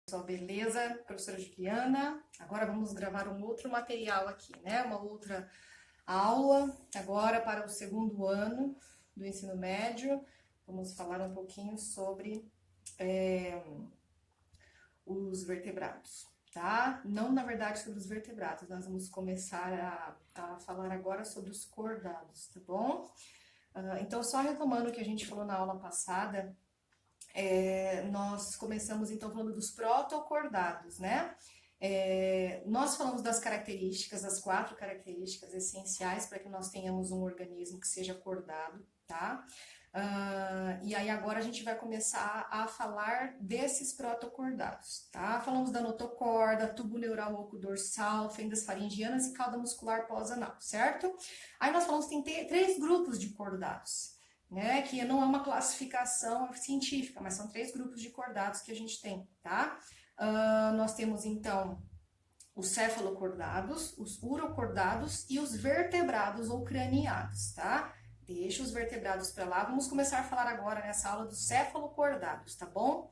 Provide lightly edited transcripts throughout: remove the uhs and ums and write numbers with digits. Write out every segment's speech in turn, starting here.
Pessoal, beleza? Professora Juliana. Agora vamos gravar um outro material aqui, né? Uma outra aula, agora para o segundo ano do ensino médio. Vamos falar um pouquinho sobre os vertebrados, tá? Não, na verdade, sobre os vertebrados. Nós vamos começar a falar agora sobre os cordados, tá bom? Então, só retomando o que a gente falou na aula passada, nós começamos então falando dos protocordados, né? Nós falamos das características, das 4 características essenciais para que nós tenhamos um organismo que seja cordado, tá? E aí agora a gente vai começar a falar desses protocordados, tá? Falamos da notocorda, tubo neural oco-dorsal, fendas faringianas e cauda muscular pós-anal, certo? Aí nós falamos que tem 3 grupos de cordados, né, que não é uma classificação científica, mas são 3 grupos de cordados que a gente tem, tá? Nós temos, então, os cefalocordados, os urocordados e os vertebrados ou craniados, tá? Deixa os vertebrados para lá. Vamos começar a falar agora nessa aula dos cefalocordados, tá bom?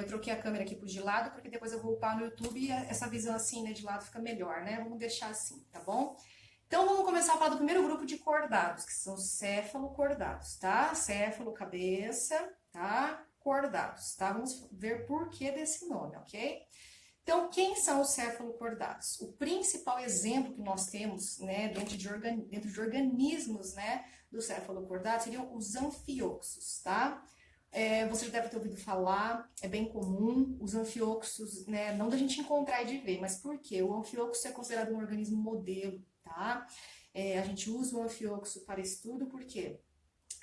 Eu troquei a câmera aqui de lado, porque depois eu vou upar no YouTube e essa visão assim, né, de lado fica melhor, né? Vamos deixar assim, tá bom? Então, vamos começar a falar do primeiro grupo de cordados, que são os cefalocordados, tá? Céfalo, cabeça, tá? Cordados, tá? Vamos ver por que desse nome, ok? Então, quem são os cefalocordados? O principal exemplo que nós temos, né, dentro de organismos, né, dos cefalocordados seriam os anfioxos, tá? Você já deve ter ouvido falar, é bem comum, os anfioxos, né, não da gente encontrar e de ver, mas por quê? O anfioxo é considerado um organismo modelo, tá? A gente usa o anfioxo para estudo porque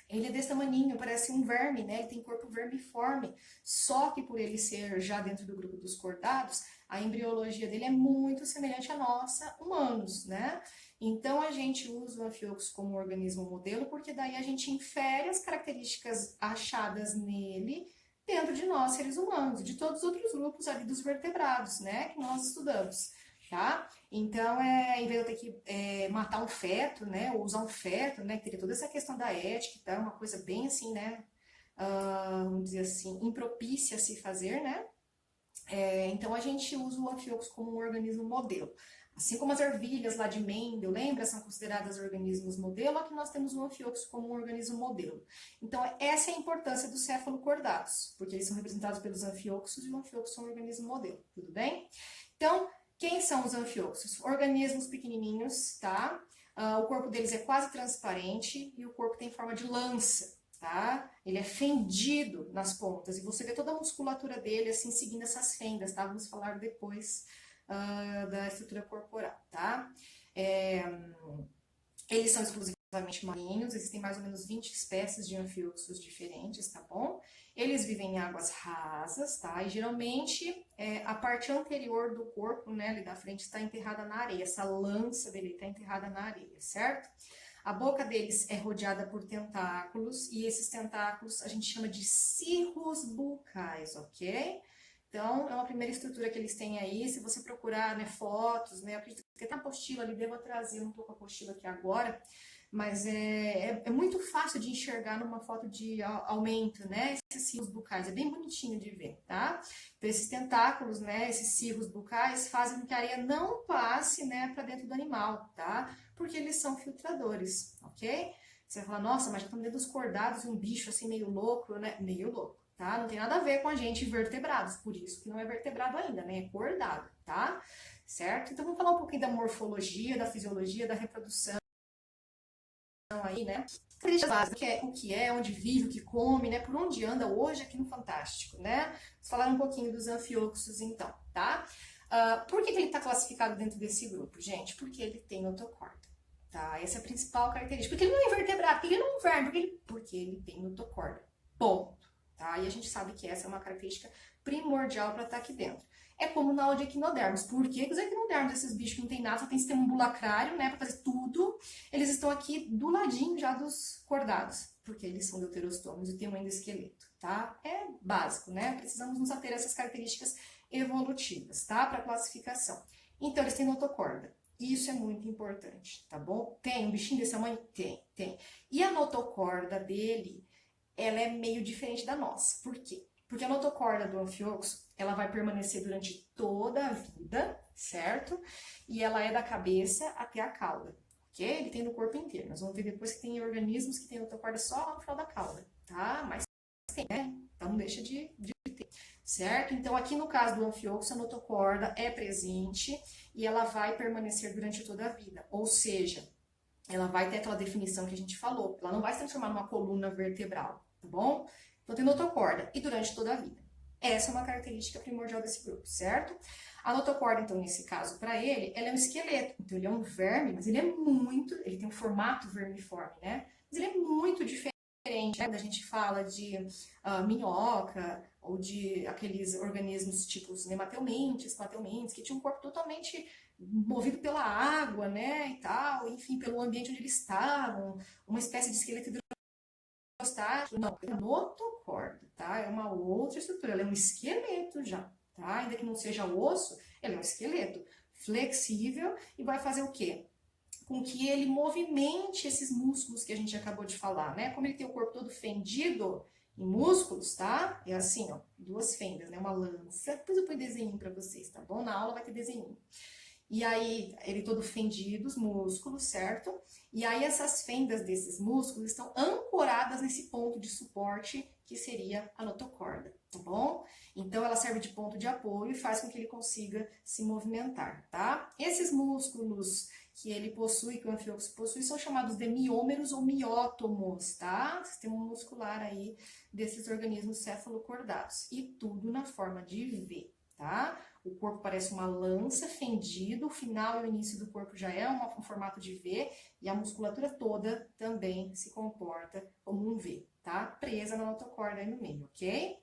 ele é desse tamaninho, parece um verme, né? Ele tem corpo vermiforme, só que por ele ser já dentro do grupo dos cordados, a embriologia dele é muito semelhante à nossa, humanos, né? Então a gente usa o anfioxo como um organismo modelo, porque daí a gente infere as características achadas nele dentro de nós, seres humanos, de todos os outros grupos ali dos vertebrados, né? Que nós estudamos, tá? Então, em vez de eu ter que matar um feto, né, ou usar um feto, né, que teria toda essa questão da ética e tal, uma coisa bem assim, né, vamos dizer assim, impropícia a se fazer, né, então a gente usa o anfioxo como um organismo modelo. Assim como as ervilhas lá de Mendel, lembra? São consideradas organismos modelo, aqui nós temos o anfioxo como um organismo modelo. Então, essa é a importância dos cefalocordados, porque eles são representados pelos anfioxos e o anfioxo é um organismo modelo, tudo bem? Então, quem são os anfioxos? Organismos pequenininhos, tá? O corpo deles é quase transparente e o corpo tem forma de lança, tá? Ele é fendido nas pontas e você vê toda a musculatura dele assim seguindo essas fendas, tá? Vamos falar depois da estrutura corporal, tá? Eles são exclusivamente marinhos, existem mais ou menos 20 espécies de anfioxos diferentes, tá bom? Eles vivem em águas rasas, tá? E geralmente a parte anterior do corpo, né, ali da frente, está enterrada na areia. Essa lança dele está enterrada na areia, certo? A boca deles é rodeada por tentáculos e esses tentáculos a gente chama de cirros bucais, ok? Então, é uma primeira estrutura que eles têm aí. Se você procurar, né, fotos, né, eu acredito que tem uma apostila ali, devo trazer um pouco a apostila aqui agora, mas é muito fácil de enxergar numa foto de aumento, né, esses cirros bucais, é bem bonitinho de ver, tá? Então, esses tentáculos, né, esses cirros bucais fazem com que a areia não passe, né, para dentro do animal, tá? Porque eles são filtradores, ok? Você vai falar, nossa, mas já estão dentro dos cordados e um bicho assim meio louco, né? Meio louco, tá? Não tem nada a ver com a gente vertebrados, por isso que não é vertebrado ainda, né? É cordado, tá? Certo? Então, vamos falar um pouquinho da morfologia, da fisiologia, da reprodução aí, né? Características básicas, o que é, onde vive, o que come, né? Por onde anda hoje aqui no Fantástico, né? Vamos falar um pouquinho dos anfioxos, então, tá? Por que ele está classificado dentro desse grupo, gente? Porque ele tem notocorda, tá? Essa é a principal característica. Porque ele não é invertebrado, porque ele não é um verme, porque ele tem notocorda. Ponto. Tá? E a gente sabe que essa é uma característica primordial para estar aqui dentro. É como na aula de equinodermos. Por que os equinodermos, esses bichos que não tem nada, só tem sistema ambulacrário, né, para fazer tudo, eles estão aqui do ladinho já dos cordados, porque eles são deuterostômios e tem um endoesqueleto, tá? É básico, né? Precisamos nos ater a essas características evolutivas, tá? Para classificação. Então, eles têm notocorda. Isso é muito importante, tá bom? Tem um bichinho desse tamanho? Tem. E a notocorda dele, ela é meio diferente da nossa. Por quê? Porque a notocorda do anfioxo, ela vai permanecer durante toda a vida, certo? E ela é da cabeça até a cauda, ok? Ele tem no corpo inteiro. Nós vamos ver depois que tem organismos que tem notocorda só lá no final da cauda, tá? Mas tem, né? Então não deixa de ter, certo? Então aqui no caso do Amphioxus, a notocorda é presente e ela vai permanecer durante toda a vida, ou seja, ela vai ter aquela definição que a gente falou, ela não vai se transformar numa coluna vertebral, tá bom? Então tem notocorda e durante toda a vida. Essa é uma característica primordial desse grupo, certo? A notocorda, então, nesse caso, para ele, ela é um esqueleto. Então, ele é um verme, mas ele tem um formato vermiforme, né? Mas ele é muito diferente, né? Quando a gente fala de minhoca ou de aqueles organismos tipo os nematelmintes, platelmintes, que tinham um corpo totalmente movido pela água, né, e tal, enfim, pelo ambiente onde eles estavam, uma espécie de esqueleto hidrostático. Não, é notocorda, tá? É uma outra estrutura, ela é um esqueleto já, tá? Ainda que não seja osso, ela é um esqueleto flexível e vai fazer o quê? Com que ele movimente esses músculos que a gente acabou de falar, né? Como ele tem o corpo todo fendido em músculos, tá? É assim, ó, duas fendas, né? Uma lança. Depois eu ponho desenho para vocês, tá bom? Na aula vai ter desenho. E aí, ele todo fendido, os músculos, certo? E aí, essas fendas desses músculos estão ancoradas nesse ponto de suporte, que seria a notocorda, tá bom? Então, ela serve de ponto de apoio e faz com que ele consiga se movimentar, tá? Esses músculos que ele possui, que o Amphioxus possui, são chamados de miômeros ou miótomos, tá? Sistema muscular aí desses organismos cefalocordados. E tudo na forma de V, tá? O corpo parece uma lança fendido, o final e o início do corpo já é um formato de V e a musculatura toda também se comporta como um V, tá? Presa na notocorda aí no meio, ok?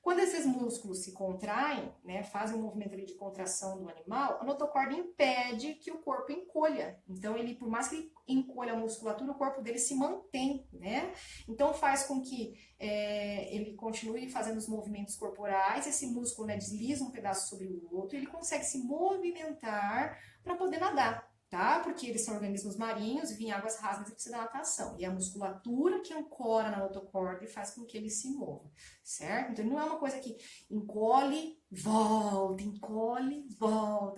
Quando esses músculos se contraem, né, fazem um movimento ali de contração do animal, a notocorda impede que o corpo encolha. Então, ele, por mais que ele encolha a musculatura, o corpo dele se mantém, né? Então, faz com que ele continue fazendo os movimentos corporais, esse músculo, né, desliza um pedaço sobre o outro, e ele consegue se movimentar para poder nadar, tá? Porque eles são organismos marinhos, vivem em águas rasas e precisam da natação. E a musculatura que ancora na notocorda e faz com que ele se mova, certo? Então não é uma coisa que encolhe, volta.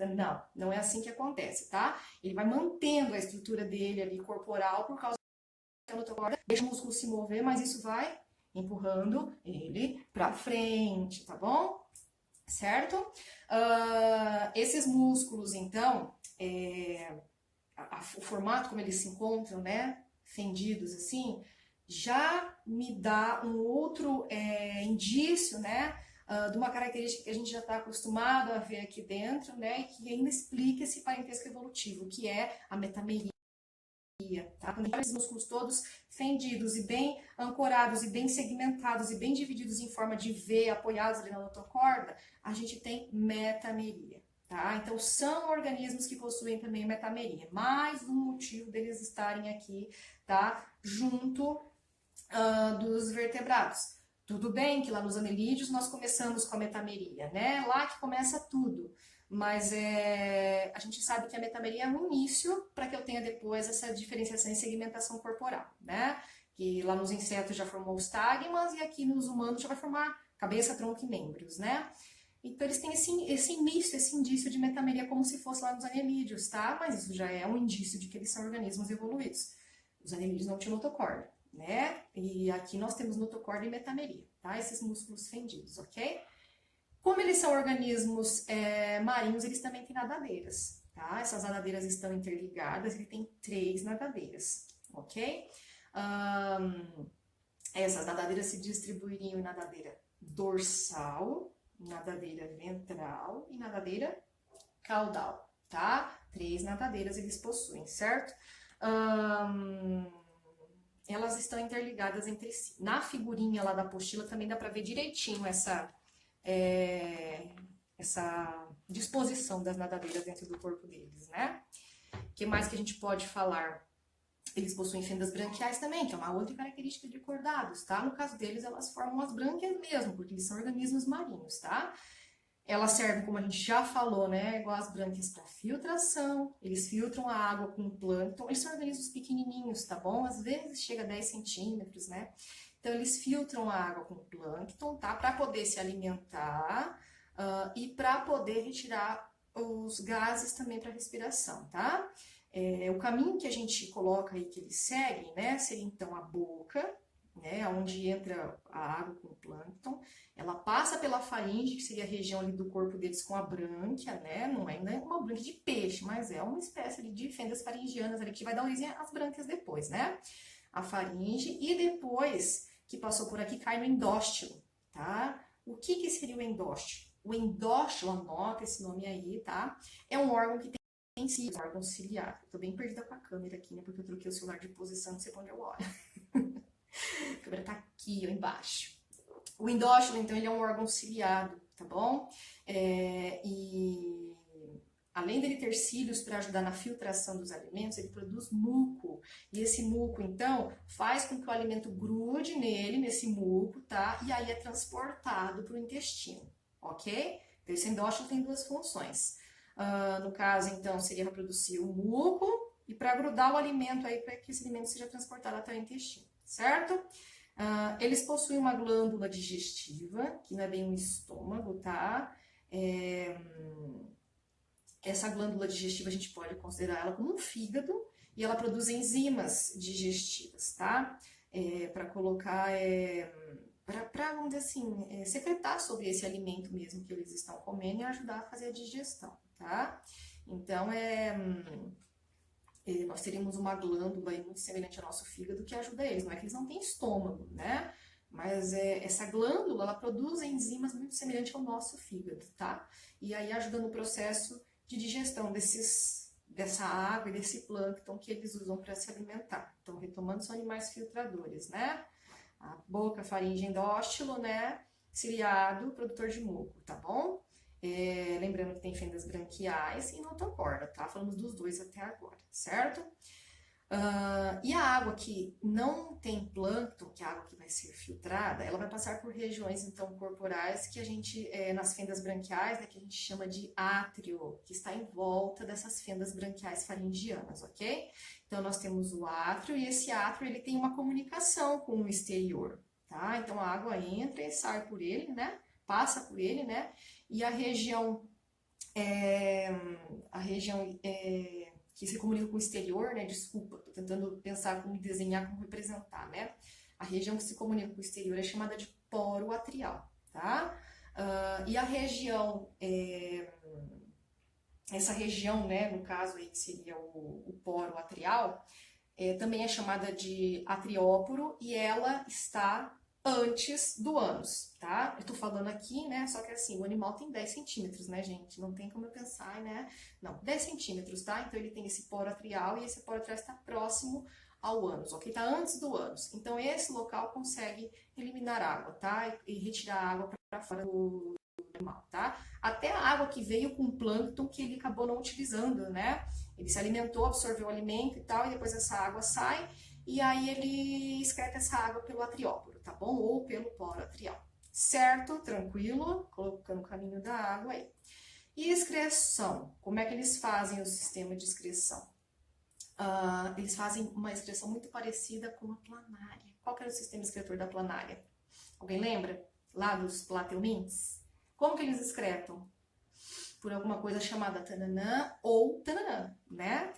Não, não é assim que acontece, tá? Ele vai mantendo a estrutura dele ali corporal por causa da notocorda, deixa o músculo se mover, mas isso vai empurrando ele pra frente, tá bom? Certo? Esses músculos, então, o formato como eles se encontram, né, fendidos assim, já me dá um outro indício, né, de uma característica que a gente já está acostumado a ver aqui dentro, né, e que ainda explica esse parentesco evolutivo, que é a metameria. Tá? Quando a gente olha esses músculos todos fendidos e bem ancorados e bem segmentados e bem divididos em forma de V, apoiados ali na notocorda, a gente tem metameria. Tá? Então, são organismos que possuem também metameria. Mais um motivo deles estarem aqui, tá? Junto dos vertebrados. Tudo bem que lá nos anelídeos nós começamos com a metameria, né? Lá que começa tudo. Mas a gente sabe que a metameria é um início para que eu tenha depois essa diferenciação e segmentação corporal, né? Que lá nos insetos já formou os tagmas e aqui nos humanos já vai formar cabeça, tronco e membros, né? Então eles têm esse início, esse indício de metameria como se fosse lá nos anelídeos, tá? Mas isso já é um indício de que eles são organismos evoluídos. Os anelídeos não tinham notocorda, né? E aqui nós temos notocorda e metameria, tá? Esses músculos fendidos, ok? Como eles são organismos marinhos, eles também têm nadadeiras, tá? Essas nadadeiras estão interligadas, ele tem 3 nadadeiras, ok? Essas nadadeiras se distribuiriam em nadadeira dorsal, nadadeira ventral e nadadeira caudal, tá? 3 nadadeiras eles possuem, certo? Elas estão interligadas entre si. Na figurinha lá da apostila também dá para ver direitinho essa disposição das nadadeiras dentro do corpo deles, né? O que mais que a gente pode falar? Eles possuem fendas branquiais também, que é uma outra característica de cordados, tá? No caso deles, elas formam as brânquias mesmo, porque eles são organismos marinhos, tá? Elas servem, como a gente já falou, né? Igual as brânquias para filtração, eles filtram a água com plâncton, eles são organismos pequenininhos, tá bom? Às vezes chega a 10 centímetros, né? Então, eles filtram a água com plâncton, tá? Para poder se alimentar e para poder retirar os gases também para respiração, tá? O caminho que a gente coloca aí, que eles seguem, né, seria então a boca, né, onde entra a água com o plâncton, ela passa pela faringe, que seria a região ali do corpo deles com a brânquia, né, não é uma brânquia de peixe, mas é uma espécie ali de fendas faringianas ali, que vai dar origem às brânquias depois, né, a faringe, e depois que passou por aqui, cai no endóstilo, tá? O que seria o endóstilo? O endóstilo, anota esse nome aí, tá? É um órgão que tem cílios, um órgão ciliar. Tô bem perdida com a câmera aqui, né? Porque eu troquei o celular de posição, não sei pra onde eu olho. A câmera tá aqui, ó, embaixo. O endóstilo, então, ele é um órgão ciliado, tá bom? E além dele ter cílios para ajudar na filtração dos alimentos, ele produz muco. E esse muco, então, faz com que o alimento grude nele, nesse muco, tá? E aí é transportado para o intestino, ok? Então, esse endóstilo tem duas funções. No caso, então, seria reproduzir o muco e para grudar o alimento aí, para que esse alimento seja transportado até o intestino, certo? Eles possuem uma glândula digestiva, que não é bem um estômago, tá? Essa glândula digestiva a gente pode considerar ela como um fígado e ela produz enzimas digestivas, tá? Para colocar, para, vamos dizer assim, secretar sobre esse alimento mesmo que eles estão comendo e ajudar a fazer a digestão, tá? Então, nós teríamos uma glândula aí muito semelhante ao nosso fígado que ajuda eles. Não é que eles não têm estômago, né? Mas essa glândula, ela produz enzimas muito semelhantes ao nosso fígado, tá? E aí ajuda no processo de digestão dessa água e desse plâncton que eles usam para se alimentar. Então, retomando, são animais filtradores, né? A boca, faringe, endóstilo, né? Ciliado, produtor de muco, tá bom? Lembrando que tem fendas branquiais e notocorda, tá? Falamos dos dois até agora, certo? E a água que não tem plâncton, que é a água que vai ser filtrada, ela vai passar por regiões, então, corporais que a gente, nas fendas branquiais, né, que a gente chama de átrio, que está em volta dessas fendas branquiais faringianas, ok? Então, nós temos o átrio e esse átrio, ele tem uma comunicação com o exterior, tá? Então, a água entra e sai por ele, né? Passa por ele, né? E a região que se comunica com o exterior, né? Desculpa, tô tentando pensar como desenhar, como representar, né? A região que se comunica com o exterior é chamada de poro atrial, tá? E a região, essa região, né? No caso aí que seria o poro atrial, também é chamada de atrióporo e ela está antes do ânus, tá? Eu tô falando aqui, né? Só que assim, o animal tem 10 centímetros, né, gente? Não tem como eu pensar, né? Não, 10 centímetros, tá? Então ele tem esse poro atrial e esse poro atrial está próximo ao ânus, ok? Tá antes do ânus. Então esse local consegue eliminar água, tá? E retirar a água para fora do animal, tá? Até a água que veio com plâncton que ele acabou não utilizando, né? Ele se alimentou, absorveu o alimento e tal, e depois essa água sai e aí ele excreta essa água pelo atrióporo, tá bom? Ou pelo poro atrial. Certo? Tranquilo? Colocando o caminho da água aí. E excreção? Como é que eles fazem o sistema de excreção? Eles fazem uma excreção muito parecida com a planária. Qual que era o sistema excretor da planária? Alguém lembra? Lá dos plateumintes? Como que eles excretam? Por alguma coisa chamada tananã ou tananã, né?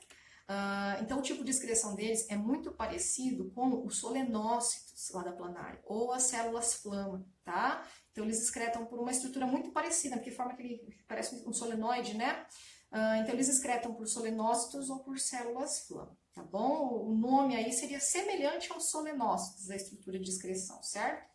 Então, o tipo de excreção deles é muito parecido com os solenócitos lá da planária, ou as células flama, tá? Então, eles excretam por uma estrutura muito parecida, porque forma que ele parece um solenoide, né? Então, eles excretam por solenócitos ou por células flama, tá bom? O nome aí seria semelhante aos solenócitos, a estrutura de excreção, certo?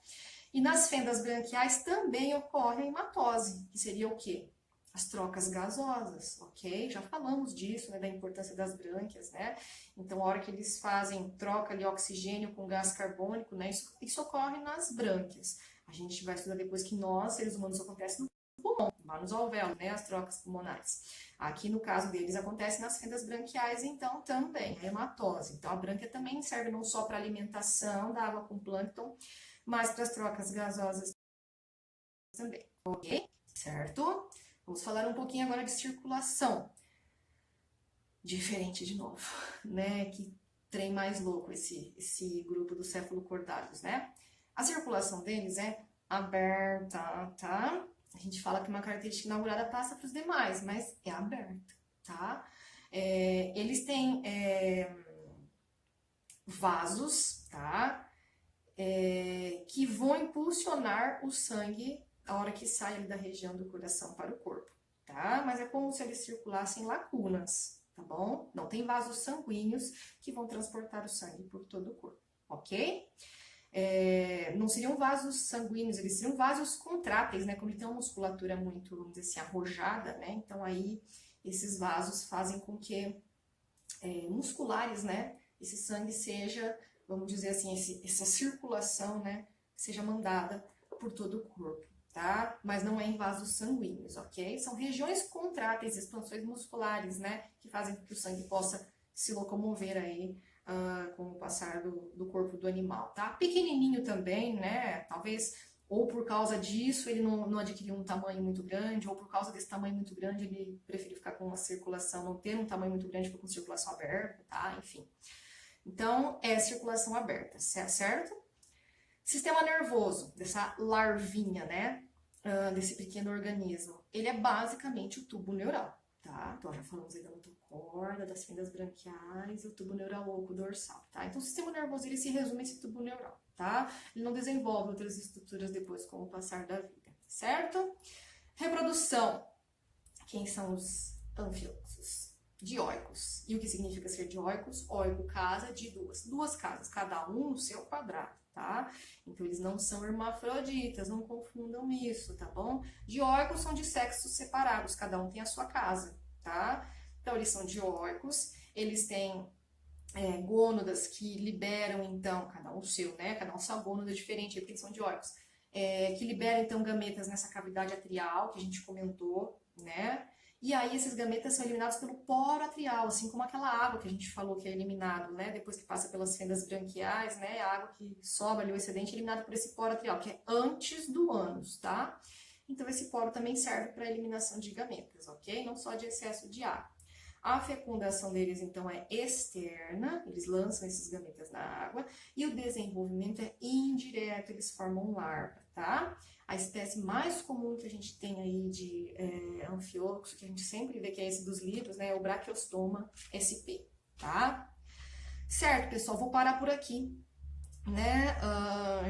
E nas fendas branquiais também ocorre a hematose, que seria o quê? As trocas gasosas, ok? Já falamos disso, né, da importância das brânquias, né? Então, a hora que eles fazem troca de oxigênio com gás carbônico, né, isso ocorre nas brânquias. A gente vai estudar depois que nós, seres humanos, acontece no pulmão, lá nos alvéolos, né, as trocas pulmonares. Aqui, no caso deles, acontece nas fendas branquiais, então, também, a hematose. Então, a brânquia também serve não só para alimentação da água com plâncton, mas para as trocas gasosas também, ok? Certo? Vamos falar um pouquinho agora de circulação. Diferente de novo, né? Que trem mais louco esse grupo dos cefalocordários, né? A circulação deles é aberta, tá? A gente fala que uma característica inaugurada passa para os demais, mas é aberta, tá? Eles têm vasos, tá? Que vão impulsionar o sangue a hora que sai ali da região do coração para o corpo, tá? Mas é como se eles circulassem lacunas, tá bom? Não tem vasos sanguíneos que vão transportar o sangue por todo o corpo, ok? Não seriam vasos sanguíneos, eles seriam vasos contráteis, né? Como ele tem uma musculatura muito, vamos dizer assim, arrojada, né? Então aí esses vasos fazem com que musculares, né? Esse sangue seja, vamos dizer assim, essa circulação, né? Seja mandada por todo o corpo, tá? Mas não é em vasos sanguíneos, ok? São regiões contráteis, expansões musculares, né? Que fazem com que o sangue possa se locomover aí com o passar do corpo do animal, tá? Pequenininho também, né? Talvez ou por causa disso ele não adquiriu um tamanho muito grande, ou por causa desse tamanho muito grande ele preferiu ficar com uma circulação, não ter um tamanho muito grande, ficou com circulação aberta, tá? Enfim. Então, é circulação aberta, certo? Sistema nervoso, dessa larvinha, né? Desse pequeno organismo. Ele é basicamente o tubo neural, tá? Então, já falamos aí da notocorda, das fendas branquiais e o tubo neural oco dorsal, tá? Então, o sistema nervoso, ele se resume a esse tubo neural, tá? Ele não desenvolve outras estruturas depois com o passar da vida, certo? Reprodução. Quem são os anfíoxos? Dioicos. E o que significa ser dioicos? Oico, casa de duas casas, cada um no seu quadrado, tá? Então eles não são hermafroditas, não confundam isso, tá bom? Dioicos são de sexos separados, cada um tem a sua casa, tá? Então eles são dioicos, eles têm gônadas que liberam, então, cada um o seu, né? Cada um sua gônada diferente, porque eles são dioicos. Que liberam, então, gametas nessa cavidade atrial, que a gente comentou, né? E aí esses gametas são eliminados pelo poro atrial, assim como aquela água que a gente falou que é eliminado, né? Depois que passa pelas fendas branquiais, né? A água que sobra ali, o excedente, é eliminado por esse poro atrial, que é antes do ânus, tá? Então esse poro também serve para eliminação de gametas, ok? Não só de excesso de água. A fecundação deles, então, é externa, eles lançam esses gametas na água, e o desenvolvimento é indireto, eles formam larva, tá? A espécie mais comum que a gente tem aí de anfíoxo, que a gente sempre vê que é esse dos livros, né, é o Brachiostoma sp, tá? Certo, pessoal, vou parar por aqui, né?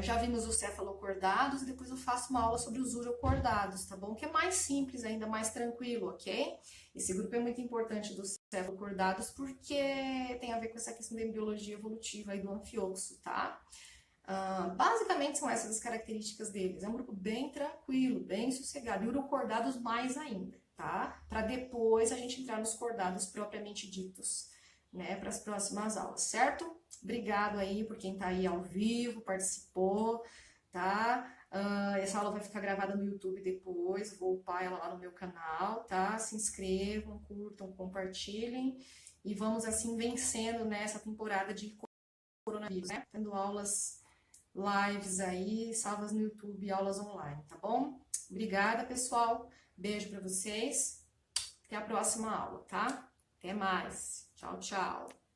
Já vimos os cefalocordados e depois eu faço uma aula sobre os urocordados, tá bom? Que é mais simples, ainda mais tranquilo, ok? Esse grupo é muito importante dos cefalocordados porque tem a ver com essa questão da embriologia evolutiva aí do anfíoxo, tá? Basicamente são essas as características deles. É um grupo bem tranquilo, bem sossegado. E urocordados mais ainda, tá? Para depois a gente entrar nos cordados propriamente ditos, né? Para as próximas aulas, certo? Obrigado aí por quem tá aí ao vivo, participou, tá? Essa aula vai ficar gravada no YouTube depois, vou upar ela lá no meu canal, tá? Se inscrevam, curtam, compartilhem e vamos assim vencendo nessa temporada de coronavírus, né? Tendo aulas lives aí, salvas no YouTube, aulas online, tá bom? Obrigada, pessoal. Beijo para vocês. Até a próxima aula, tá? Até mais. Tchau, tchau.